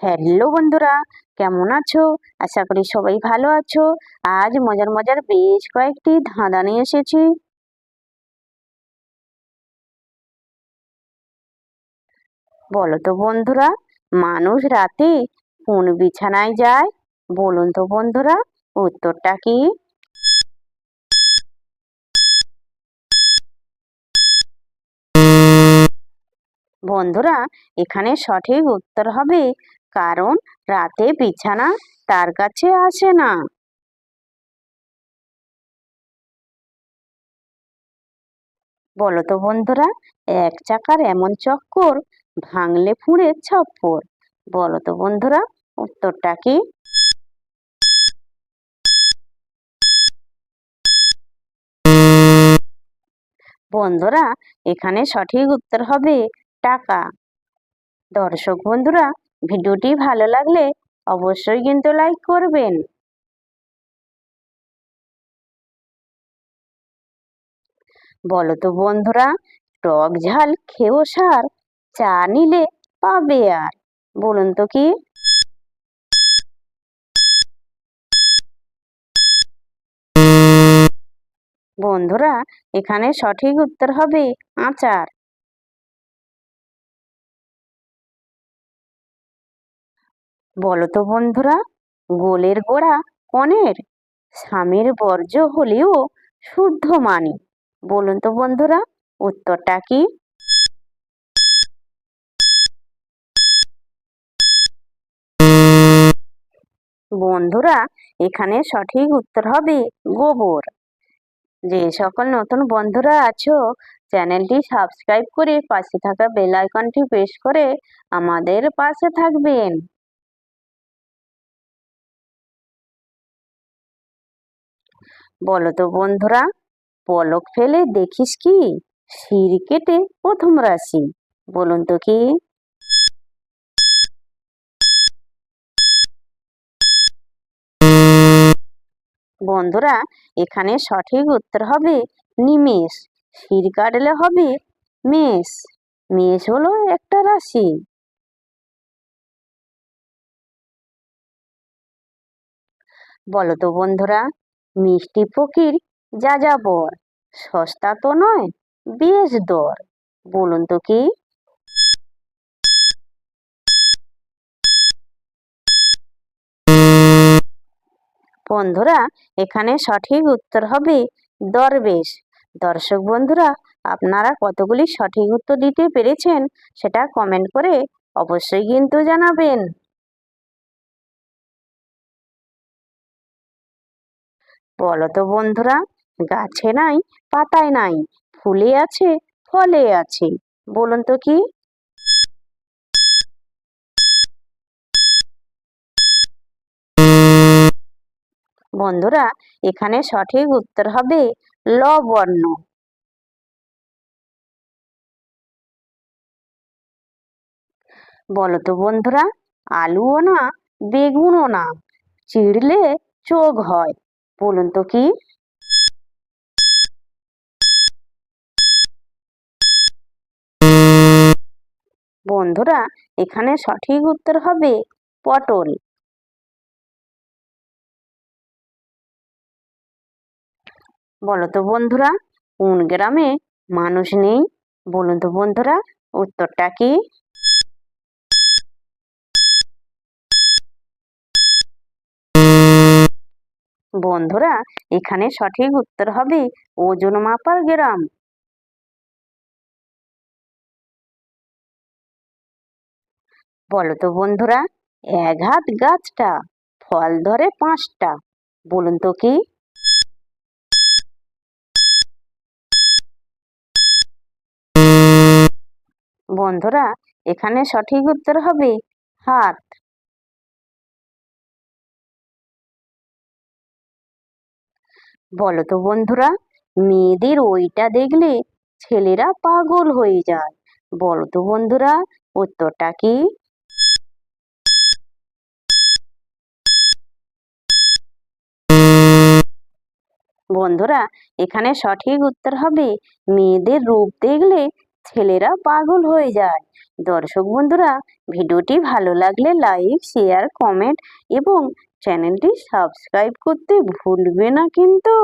Hello বন্ধুরা, কেমন আছো? আশা করি সবাই ভালো আছো। আজ মজার মজার বেশ কয়েকটি ধাঁধা নিয়ে এসেছি। বলো তো বন্ধুরা, মানুষ রাতে কোন বিছানায় যায়? বলুন তো বন্ধুরা, উত্তরটা কি? বন্ধুরা, এখানে সঠিক উত্তর হবে কারণ রাতে বিছানা তার কাছে আসে না। বলো তো বন্ধুরা, এক চাকার এমন চক্কর, ভাঙলে ফুঁড়ে ছপ্পর। বলো তো বন্ধুরা, উত্তরটা কি? বন্ধুরা, এখানে সঠিক উত্তর হবে টাকা। দর্শক বন্ধুরা, ভিডিওটি ভালো লাগলে অবশ্যই কিন্তু লাইক করবেন। বলো তো বন্ধুরা, টক ঝাল খেয়েও সার, চা নিলে পাবে আর। বলুন তো কি? বন্ধুরা, এখানে সঠিক উত্তর হবে আচার। বলো তো বন্ধুরা, গোলের গোড়া কনের, স্বামীর বর্জ্য হলেও শুদ্ধ মানি। বলুন তো বন্ধুরা, উত্তরটা কি? বন্ধুরা, এখানে সঠিক উত্তর হবে গোবর। যে সকল নতুন বন্ধুরা আছো, চ্যানেলটি সাবস্ক্রাইব করে পাশে থাকা বেল আইকনটি প্রেস করে আমাদের পাশে থাকবেন। বলো তো বন্ধুরা, পলক ফেলে দেখিস কি, শির কেটে প্রথম রাশি। বলুন তো কি? বন্ধুরা, এখানে সঠিক উত্তর হবে নিমেষ। শির কাটলে হবে মেষ। মেষ হলো একটা রাশি। বলো তো বন্ধুরা, মিষ্টি ফকির যা যাবর, সস্তা তো নয় বেশ দর। বলুন তো কি? বন্ধুরা, এখানে সঠিক উত্তর হবে দরবেশ। দর্শক বন্ধুরা, আপনারা কতগুলি সঠিক উত্তর দিতে পেরেছেন সেটা কমেন্ট করে অবশ্যই কিন্তু জানাবেন। বলো তো বন্ধুরা, গাছে নাই পাতায় নাই, ফুলে আছে ফলে আছে। বলুন তো কি? বন্ধুরা, এখানে সঠিক উত্তর হবে ল বর্ণ। বলো তো বন্ধুরা, আলুও না বেগুনও না, চিড়লে চোখ হয়। বলুন তো কি? বন্ধুরা, এখানে সঠিক উত্তর হবে পটল। বলো তো বন্ধুরা, কোন গ্রামে মানুষ নেই? বলুন তো বন্ধুরা, উত্তরটা কি? বন্ধুরা, এখানে সঠিক উত্তর হবে ওজন মাপার গ্রাম। বলো তো বন্ধুরা, এক হাত গাছটা, ফল ধরে পাঁচটা। বলুন তো কি? বন্ধুরা, এখানে সঠিক উত্তর হবে হাত। বলো তো বন্ধুরা, মেয়েদের ওইটা দেখলে ছেলেরা পাগল হয়ে যায়। বলো তো বন্ধুরা, উত্তরটা কি? বন্ধুরা, এখানে সঠিক উত্তর হবে মেয়েদের রূপ দেখলে ছেলেরা পাগল হয়ে যায়। দর্শক বন্ধুরা, ভিডিওটি ভালো লাগলে লাইক, শেয়ার, কমেন্ট এবং চ্যানেলটি সাবস্ক্রাইব করতে ভুলবে না কিন্তু।